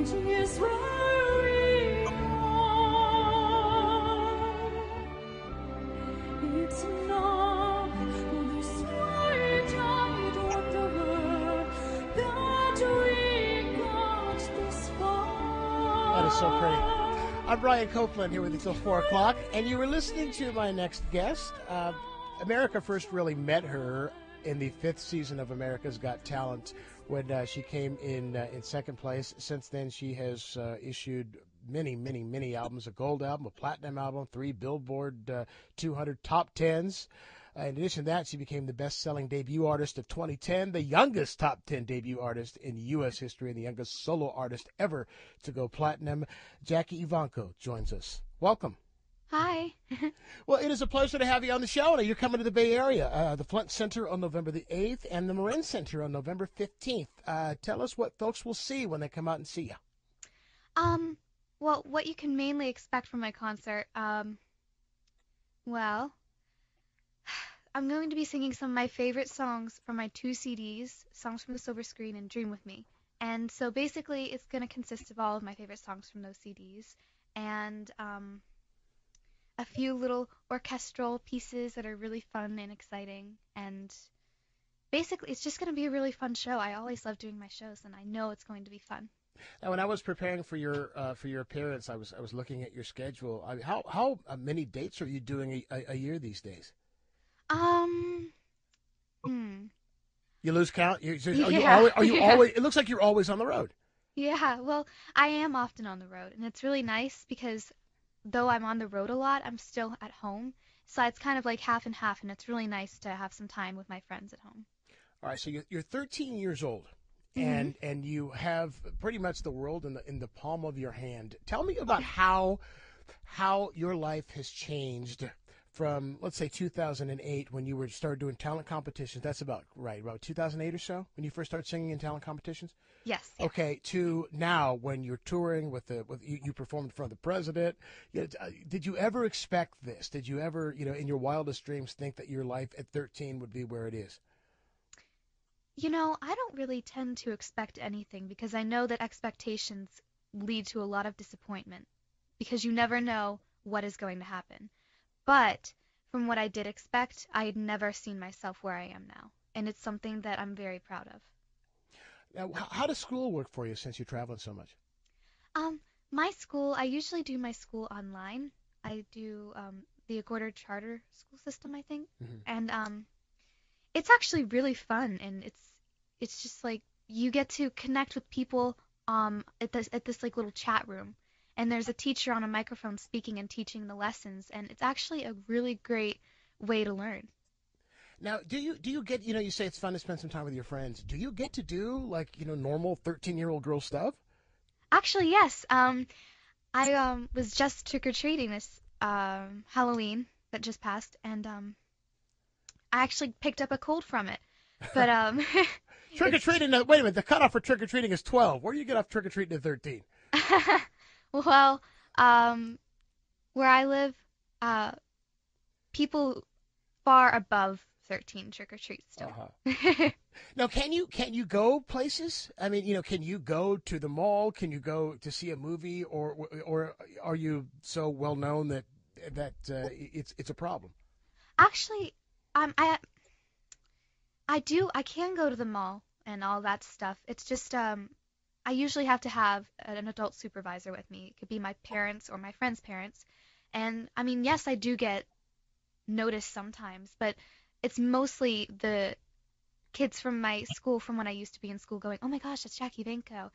is where we are. It's enough for this sweet whatever that we got this far. That is so pretty. I'm Brian Copeland here with you till 4 o'clock, and you were listening to my next guest. America first really met her in the 5th season of America's Got Talent when she came in second place. Since then, she has issued many albums, a gold album, a platinum album, 3 Billboard 200 top 10s. In addition to that, she became the best-selling debut artist of 2010, the youngest top 10 debut artist in U.S. history, and the youngest solo artist ever to go platinum. Jackie Evancho joins us. Welcome. Hi. Well, it is a pleasure to have you on the show. Now, you're coming to the Bay Area, the Flint Center on November the 8th and the Marin Center on November 15th. Tell us what folks will see when they come out and see you. Well, what you can mainly expect from my concert, well, I'm going to be singing some of my favorite songs from my 2 CDs, Songs from the Silver Screen and Dream With Me. And so basically it's going to consist of all of my favorite songs from those CDs and a few little orchestral pieces that are really fun and exciting. And basically it's just going to be a really fun show. I always love doing my shows, and I know it's going to be fun. Now, when I was preparing for your appearance, I was looking at your schedule. How many dates are you doing a year these days? You lose count? Are you always? It looks like you're always on the road. Yeah, well, I am often on the road, and it's really nice because though I'm on the road a lot, I'm still at home. So it's kind of like half and half, and it's really nice to have some time with my friends at home. All right, so you're 13 years old, and you have pretty much the world in the palm of your hand. Tell me about how your life has changed from, let's say, 2008 when you started doing talent competitions. That's about 2008 or so when you first started singing in talent competitions. Yes. Okay, to now when you're touring with you performed in front of the president. Did you ever expect this? Did you ever, in your wildest dreams, think that your life at 13 would be where it is? I don't really tend to expect anything because I know that expectations lead to a lot of disappointment because you never know what is going to happen. But from what I did expect, I had never seen myself where I am now, and it's something that I'm very proud of. Now, how does school work for you since you're traveling so much? My school, I usually do my school online. I do the Accorder Charter School System, I think, and it's actually really fun, and it's just like you get to connect with people at this like little chat room. And there's a teacher on a microphone speaking and teaching the lessons, and it's actually a really great way to learn. Now, do you get, you say it's fun to spend some time with your friends. Do you get to do normal 13-year-old girl stuff? Actually, yes. I was just trick-or-treating this Halloween that just passed, and I actually picked up a cold from it. But trick-or-treating. Wait a minute. The cutoff for trick-or-treating is 12. Where do you get off trick-or-treating at 13? Well, where I live, people far above 13 trick-or-treat still. Now, can you go places? I mean, can you go to the mall? Can you go to see a movie, or are you so well known that it's a problem? Actually, I can go to the mall and all that stuff. It's just I usually have to have an adult supervisor with me. It could be my parents or my friend's parents. And, I mean, yes, I do get noticed sometimes, but it's mostly the kids from my school from when I used to be in school going, oh, my gosh, that's Jackie Evancho.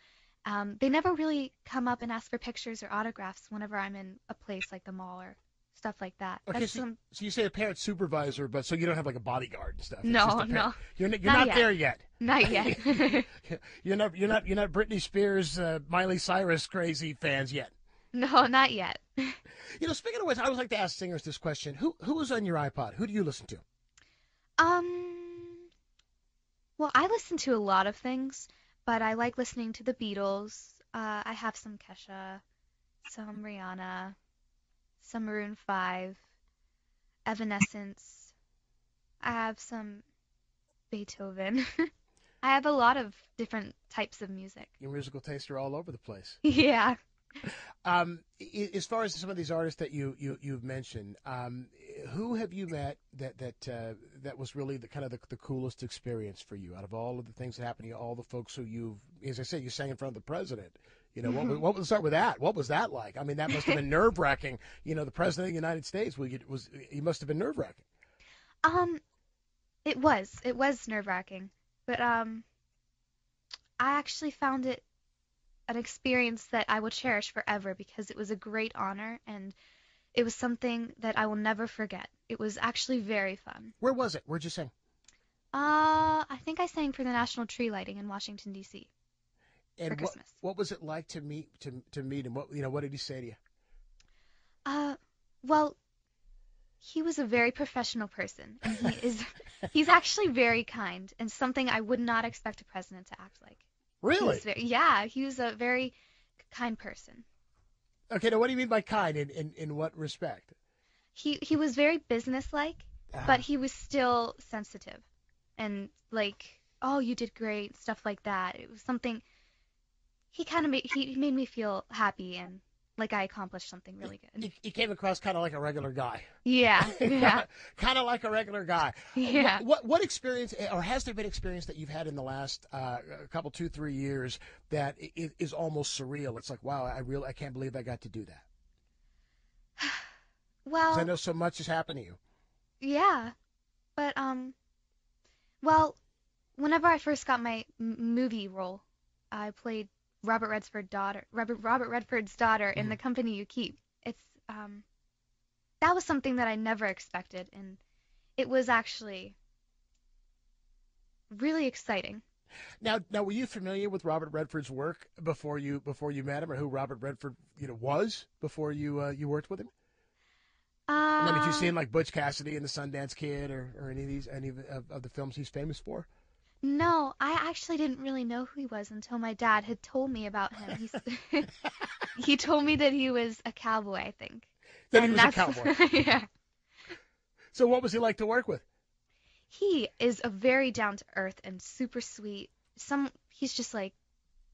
They never really come up and ask for pictures or autographs whenever I'm in a place like the mall or stuff like that. Okay, so you say a parent supervisor, but so you don't have like a bodyguard and stuff. No. You're not there yet. Not yet. You're not Britney Spears, Miley Cyrus crazy fans yet. No, not yet. Speaking of which, I always like to ask singers this question: Who is on your iPod? Who do you listen to? Well, I listen to a lot of things, but I like listening to the Beatles. I have some Kesha, some Rihanna, some Maroon 5, Evanescence. I have some Beethoven. I have a lot of different types of music. Your musical tastes are all over the place. Yeah. As far as some of these artists that you've mentioned, who have you met that was really the kind of the coolest experience for you out of all of the things that happened to you, all the folks who you've, as I said, you sang in front of the president. You know, what was start with that? What was that like? I mean, that must have been nerve wracking. You know, the president of the United States he must have been nerve wracking. It was nerve wracking, but I actually found it an experience that I will cherish forever because it was a great honor and it was something that I will never forget. It was actually very fun. Where was it? Where'd you sing? I think I sang for the National Tree Lighting in Washington, D.C. And for Christmas. What was it like to meet him? What did he say to you? Well, he was a very professional person, and he's actually very kind and something I would not expect a president to act like. Really? He was a very kind person. Okay, now what do you mean by kind? In what respect? He was very businesslike, but he was still sensitive, and like, oh, you did great, stuff like that. It was something. He made me feel happy and like I accomplished something really good. He came across kind of like a regular guy. Yeah. Kind of like a regular guy. Yeah. What experience, or has there been experience that you've had in the last couple, 2-3 years that is almost surreal? It's like, wow, I can't believe I got to do that. Well, 'cause I know so much has happened to you. Yeah, but well, whenever I first got my movie role, I played Robert Redford's daughter in The Company You Keep. It's that was something that I never expected, and it was actually really exciting. Now, were you familiar with Robert Redford's work before you met him, or who Robert Redford was before you worked with him? I mean, did you see him like Butch Cassidy and the Sundance Kid, or any of the films he's famous for? No, I actually didn't really know who he was until my dad had told me about him. He told me that he was a cowboy, I think. That he was a cowboy. Yeah. So what was he like to work with? He is a very down-to-earth and super sweet. He's just like,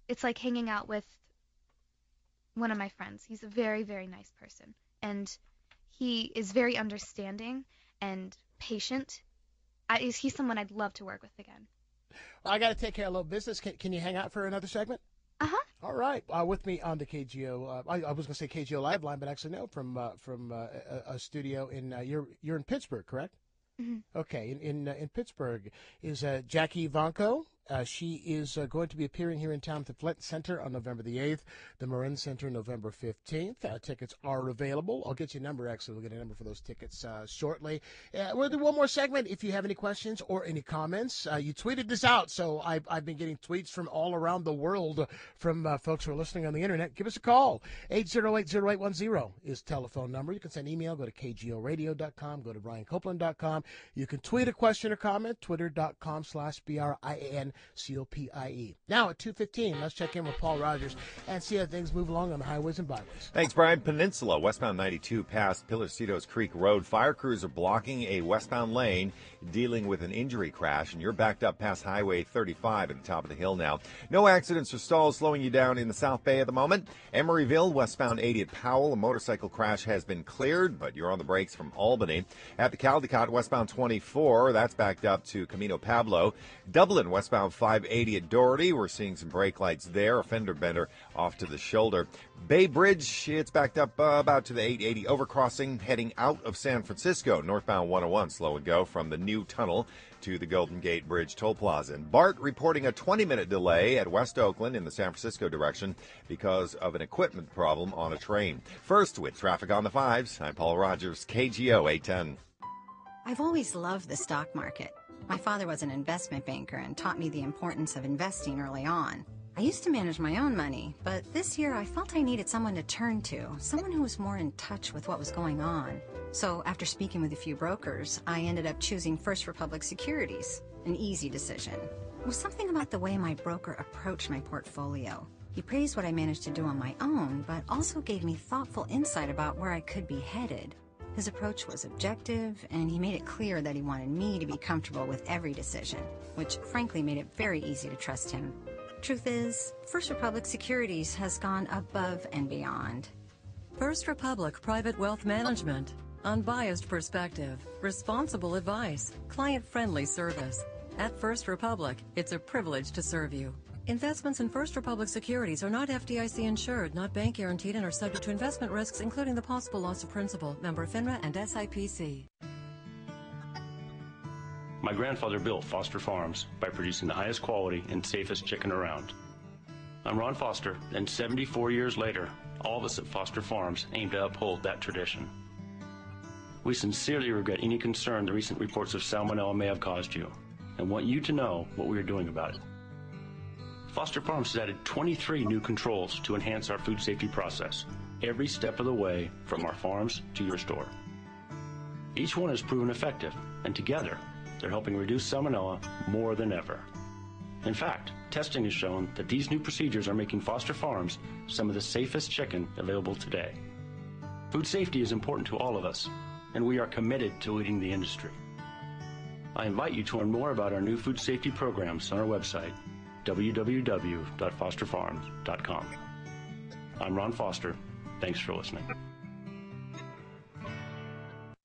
it's like hanging out with one of my friends. He's a very, very nice person. And he is very understanding and patient. He's someone I'd love to work with again. Well, I got to take care of a little business. Can you hang out for another segment? Uh-huh. All right. With me on the KGO, I was going to say KGO Live line, but actually no, from a studio in you're in Pittsburgh, correct? Mm-hmm. Okay. In Pittsburgh is Jackie Evancho. She is going to be appearing here in town at the Flint Center on November the 8th, the Marin Center November 15th. Tickets are available. I'll get you a number, actually. We'll get a number for those tickets shortly. We'll do one more segment. If you have any questions or any comments, you tweeted this out, so I've been getting tweets from all around the world from folks who are listening on the Internet. Give us a call. 808-0810 is telephone number. You can send email. Go to kgoradio.com. Go to briancopeland.com. You can tweet a question or comment, twitter.com/BRIANCOPIE. Now at 2:15, let's check in with Paul Rogers and see how things move along on the highways and byways. Thanks, Brian. Peninsula, westbound 92 past Pillarcitos Creek Road. Fire crews are blocking a westbound lane, dealing with an injury crash, and you're backed up past Highway 35 at the top of the hill now. No accidents or stalls slowing you down in the South Bay at the moment. Emeryville, westbound 80 at Powell. A motorcycle crash has been cleared, but you're on the brakes from Albany. At the Caldecott, westbound 24, that's backed up to Camino Pablo. Dublin, westbound 580 at Doherty. We're seeing some brake lights there. A fender bender off to the shoulder. Bay Bridge, it's backed up about to the 880 overcrossing heading out of San Francisco. Northbound 101, slow and go from the new tunnel to the Golden Gate Bridge toll plaza. And BART reporting a 20-minute delay at West Oakland in the San Francisco direction because of an equipment problem on a train. First, with traffic on the 5s, I'm Paul Rogers, KGO 810. I've always loved the stock market. My father was an investment banker and taught me the importance of investing early on. I used to manage my own money, but this year I felt I needed someone to turn to, someone who was more in touch with what was going on. So after speaking with a few brokers, I ended up choosing First Republic Securities, an easy decision. It was something about the way my broker approached my portfolio. He praised what I managed to do on my own, but also gave me thoughtful insight about where I could be headed. His approach was objective, and he made it clear that he wanted me to be comfortable with every decision, which frankly made it very easy to trust him. Truth is, First Republic Securities has gone above and beyond. First Republic Private Wealth Management. Unbiased perspective, responsible advice, client-friendly service. At First Republic, it's a privilege to serve you. Investments in First Republic securities are not FDIC insured, not bank guaranteed, and are subject to investment risks, including the possible loss of principal. Member FINRA and SIPC. My grandfather built Foster Farms by producing the highest quality and safest chicken around. I'm Ron Foster, and 74 years later, all of us at Foster Farms aim to uphold that tradition. We sincerely regret any concern the recent reports of salmonella may have caused you, and want you to know what we are doing about it. Foster Farms has added 23 new controls to enhance our food safety process, every step of the way from our farms to your store. Each one has proven effective, and together, they're helping reduce salmonella more than ever. In fact, testing has shown that these new procedures are making Foster Farms some of the safest chicken available today. Food safety is important to all of us, and we are committed to leading the industry. I invite you to learn more about our new food safety programs on our website, www.fosterfarms.com. I'm Ron Foster. Thanks for listening.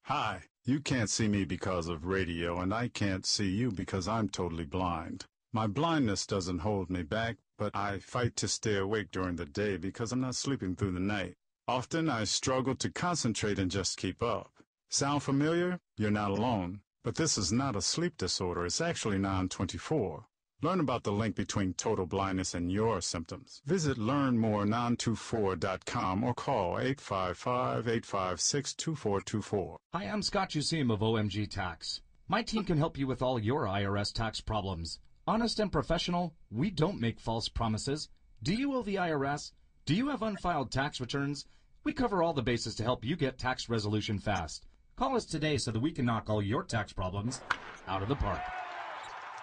Hi, you can't see me because of radio, and I can't see you because I'm totally blind. My blindness doesn't hold me back, but I fight to stay awake during the day because I'm not sleeping through the night. Often I struggle to concentrate and just keep up. Sound familiar? You're not alone. But this is not a sleep disorder. It's actually non-24. Learn about the link between total blindness and your symptoms. Visit learnmorenone24.com or call 855-856-2424. Hi, I'm Scott Useem of OMG Tax. My team can help you with all your IRS tax problems. Honest and professional, we don't make false promises. Do you owe the IRS? Do you have unfiled tax returns? We cover all the bases to help you get tax resolution fast. Call us today so that we can knock all your tax problems out of the park.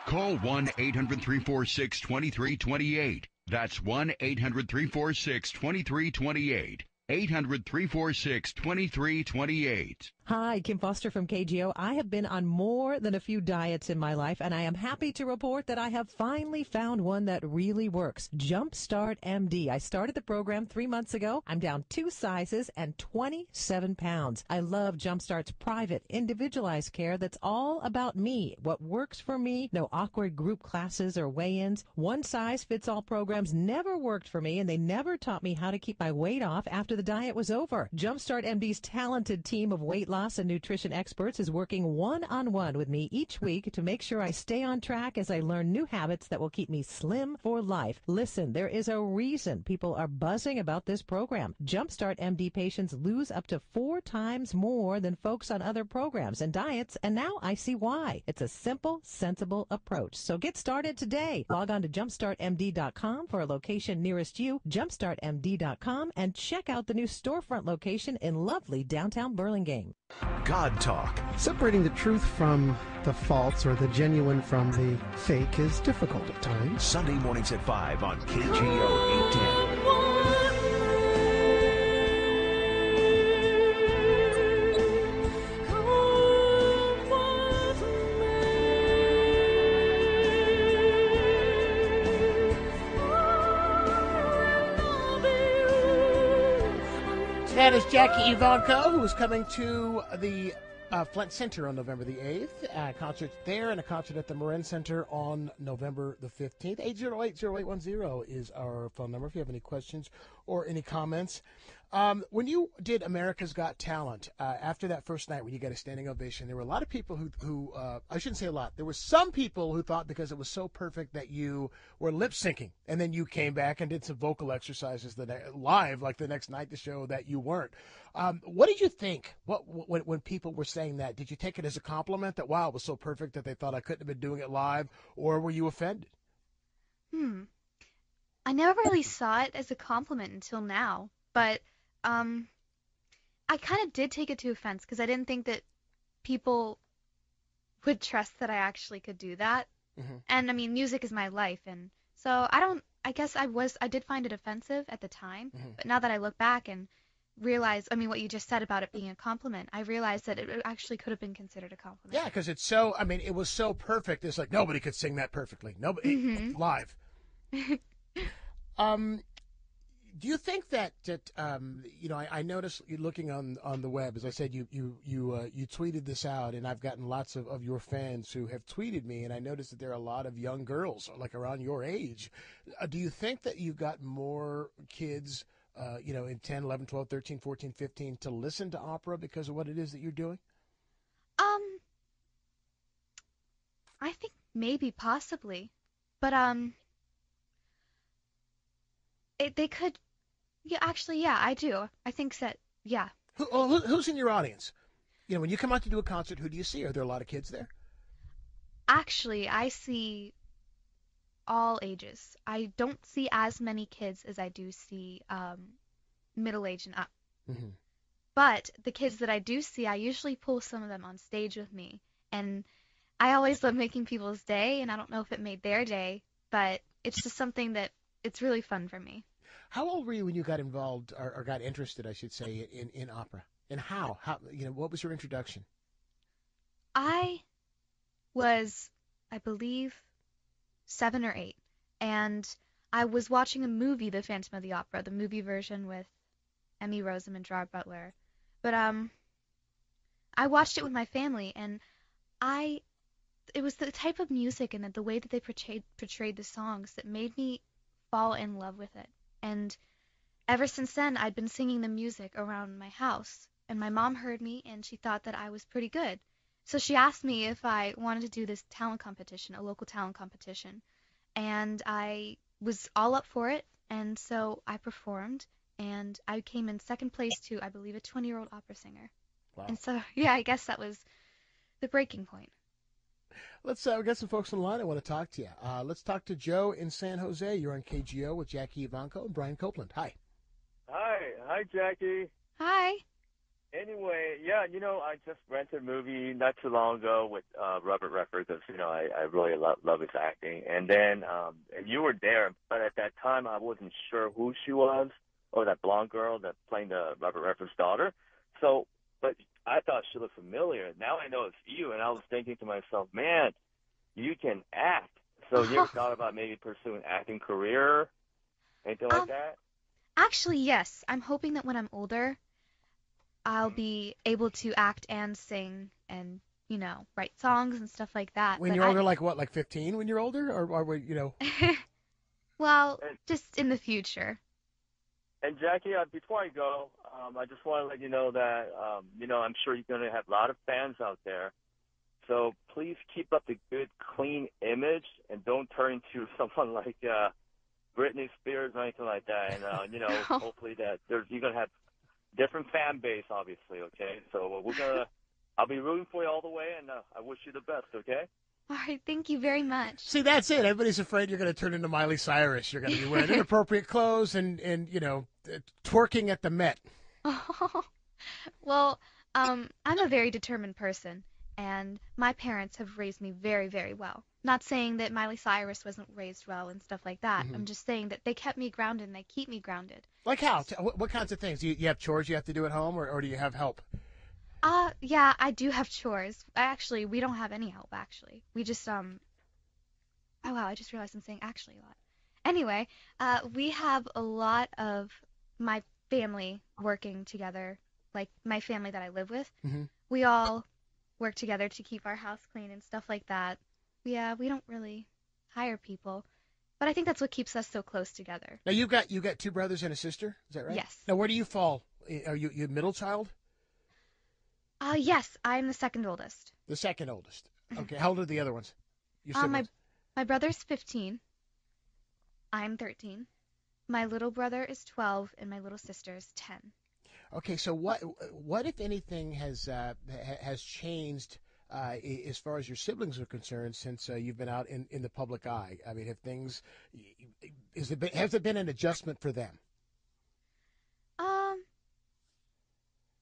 Call 1-800-346-2328. That's 1-800-346-2328. 800-346-2328. Hi, Kim Foster from KGO. I have been on more than a few diets in my life, and I am happy to report that I have finally found one that really works. Jumpstart MD. I started the program 3 months ago. I'm down 2 sizes and 27 pounds. I love Jumpstart's private, individualized care that's all about me, what works for me, no awkward group classes or weigh-ins. One-size-fits-all programs never worked for me, and they never taught me how to keep my weight off after the diet was over. Jumpstart MD's talented team of weight loss and nutrition experts is working one-on-one with me each week to make sure I stay on track as I learn new habits that will keep me slim for life. Listen, there is a reason people are buzzing about this program. Jumpstart MD patients lose up to 4 times more than folks on other programs and diets, and now I see why. It's a simple, sensible approach. So get started today. Log on to jumpstartmd.com for a location nearest you, jumpstartmd.com, and check out the new storefront location in lovely downtown Burlingame. God Talk. Separating the truth from the false or the genuine from the fake is difficult at times. Sunday mornings at 5 on KGO 810. That is Jackie Evancho, who is coming to the Flint Center on November the 8th. A concert there and a concert at the Marin Center on November the 15th. 808-0810 is our phone number if you have any questions or any comments. When you did America's Got Talent, after that first night when you got a standing ovation, there were a lot of people who I shouldn't say a lot, there were some people who thought because it was so perfect that you were lip syncing, and then you came back and did some vocal exercises live like the next night to show that you weren't. What did you think when people were saying that? Did you take it as a compliment that, wow, it was so perfect that they thought I couldn't have been doing it live, or were you offended? I never really saw it as a compliment until now, but I kind of did take it to offense because I didn't think that people would trust that I actually could do that. Mm-hmm. And I mean, music is my life, and so I guess I did find it offensive at the time, mm-hmm. but now that I look back and realize, I mean, what you just said about it being a compliment, I realized that it actually could have been considered a compliment. Yeah, because it's so, I mean, it was so perfect. It's like nobody could sing that perfectly. Nobody, live. Do you think that I noticed you looking on the web, as I said, you tweeted this out, and I've gotten lots of your fans who have tweeted me, and I noticed that there are a lot of young girls, like around your age. Do you think that you've got more kids, in 10, 11, 12, 13, 14, 15 to listen to opera because of what it is that you're doing? I think maybe, possibly, but they could. Yeah, actually, yeah, I do. I think that, yeah. Who's in your audience? When you come out to do a concert, who do you see? Are there a lot of kids there? Actually, I see all ages. I don't see as many kids as I do see middle age and up. Mm-hmm. But the kids that I do see, I usually pull some of them on stage with me. And I always love making people's day, and I don't know if it made their day, but it's just something that it's really fun for me. How old were you when you got involved, or got interested, I should say, in opera? And how? What was your introduction? I was, I believe, 7 or 8, and I was watching a movie, The Phantom of the Opera, the movie version with Emmy Rossum and Gerard Butler. But I watched it with my family, and it was the type of music and the way that they portrayed the songs that made me fall in love with it. And ever since then, I'd been singing the music around my house, and my mom heard me, and she thought that I was pretty good. So she asked me if I wanted to do this talent competition, a local talent competition, and I was all up for it, and so I performed, and I came in second place to, I believe, a 20-year-old opera singer. Wow. And so, yeah, I guess that was the breaking point. Let's we got some folks on the line I want to talk to you. Let's talk to Joe in San Jose. You're on KGO with Jackie Evancho and Brian Copeland. Hi. Hi, Jackie. Hi. Anyway, yeah, I just rented a movie not too long ago with Robert Redford because, I really love his acting. And then and you were there, but at that time I wasn't sure who she was, or that blonde girl that playing the Robert Redford's daughter. So, but I thought she looked familiar. Now I know it's you, and I was thinking to myself, man, you can act. So you ever thought about maybe pursuing an acting career, anything like that? Actually, yes. I'm hoping that when I'm older, I'll be able to act and sing and, write songs and stuff like that. When you're older, like what, like 15 when you're older? Or Well, just in the future. And Jackie, before I go, I just want to let you know that, I'm sure you're going to have a lot of fans out there. So please keep up the good, clean image and don't turn into someone like Britney Spears or anything like that. And, hopefully that you're going to have different fan base, obviously, okay? So I'll be rooting for you all the way, and I wish you the best, okay? All right, thank you very much. See, that's it. Everybody's afraid you're going to turn into Miley Cyrus. You're going to be wearing inappropriate clothes and twerking at the Met. Oh, well, I'm a very determined person, and my parents have raised me very, very well. Not saying that Miley Cyrus wasn't raised well and stuff like that. Mm-hmm. I'm just saying that they kept me grounded and they keep me grounded. Like how? What kinds of things? Do you have chores you have to do at home, or do you have help? Yeah, I do have chores. Actually, we don't have any help, actually. We just, oh wow, I just realized I'm saying actually a lot. Anyway, we have a lot of my family working together, like my family that I live with. Mm-hmm. We all work together to keep our house clean and stuff like that. Yeah, we don't really hire people, but I think that's what keeps us so close together. Now you got 2 brothers and a sister, is that right? Yes. Now where do you fall? Are you middle child? Yes, I'm the second oldest. The second oldest. Okay. How old are the other ones? My brother's 15. I'm 13. My little brother is 12, and my little sister is 10. Okay. So what if anything has changed as far as your siblings are concerned since you've been out in the public eye? I mean, has there been an adjustment for them?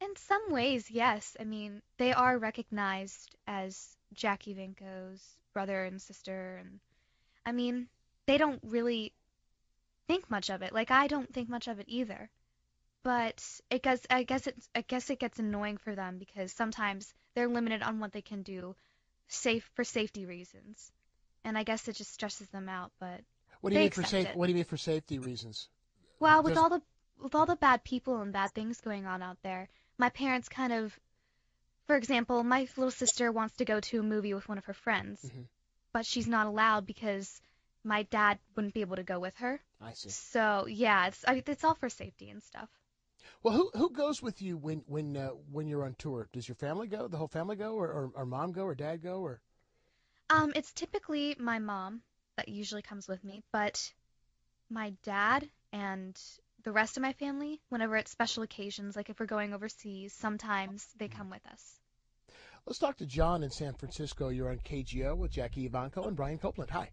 In some ways, yes. I mean, they are recognized as Jackie Evancho's brother and sister, and I mean, they don't really think much of it. Like, I don't think much of it either. but I guess it gets annoying for them because sometimes they're limited on what they can do for safety reasons. And I guess it just stresses them out, but What do you they mean for accept it. What do you mean for safety reasons? Well, with all the bad people and bad things going on out there, my parents kind of, for example, my little sister wants to go to a movie with one of her friends, but she's not allowed because my dad wouldn't be able to go with her. I see. So yeah, it's all for safety and stuff. Well, who goes with you when you're on tour? Does your family go? The whole family go, or mom go, or dad go, or? It's typically my mom that usually comes with me, but my dad and the rest of my family, whenever it's special occasions, like if we're going overseas, sometimes they come with us. Let's talk to John in San Francisco. You're on KGO with Jackie Evancho and Brian Copeland. Hi.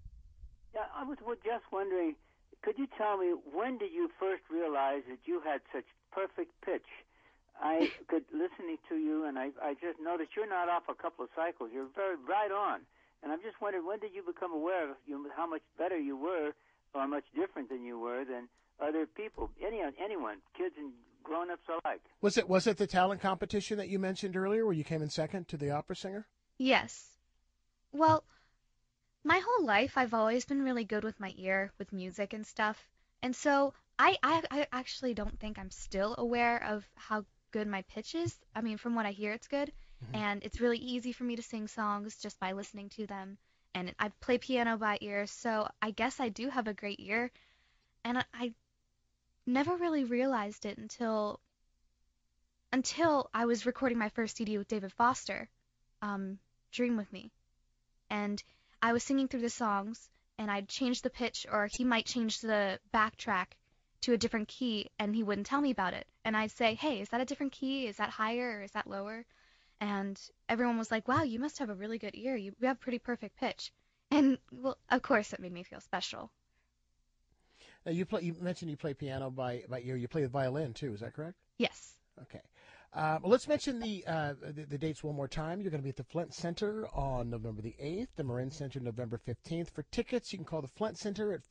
Yeah, I was just wondering, could you tell me when did you first realize that you had such perfect pitch? I could listening to you, and I just noticed you're not off a couple of cycles. You're very right on. And I'm just wondering, when did you become aware of how much better you were, or much different than you were than other people, anyone, kids and grown-ups alike? Was it the talent competition that you mentioned earlier, where you came in second to the opera singer? Yes. Well, my whole life I've always been really good with my ear, with music and stuff, and so I actually don't think I'm still aware of how good my pitch is. I mean, from what I hear, it's good. And it's really easy for me to sing songs just by listening to them. And I play piano by ear, so I guess I do have a great ear. And I never really realized it until I was recording my first CD with David Foster, Dream With Me. And I was singing through the songs, and I'd change the pitch, or he might change the backtrack to a different key, and he wouldn't tell me about it. And I'd say, hey, is that a different key? Is that higher, or is that lower? And everyone was like, wow, you must have a really good ear. You have pretty perfect pitch. And, well, of course, it made me feel special. Now, you mentioned you play piano by ear. You play the violin, too. Is that correct? Yes. Okay. Well, let's mention the dates one more time. You're going to be at the Flint Center on November the 8th, the Marin Center November 15th. For tickets, you can call the Flint Center at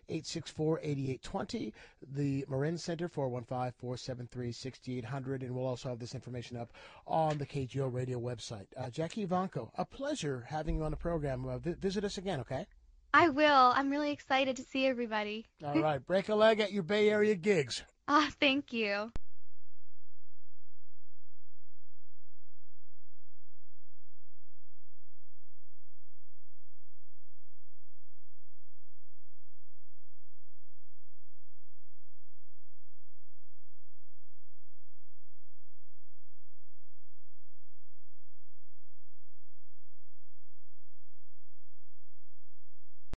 408-864-8820, the Marin Center 415-473-6800, and we'll also have this information up on the KGO radio website. Jackie Evancho, a pleasure having you on the program. Visit us again, okay? I will. I'm really excited to see everybody. All right. Break a leg at your Bay Area gigs. Thank you.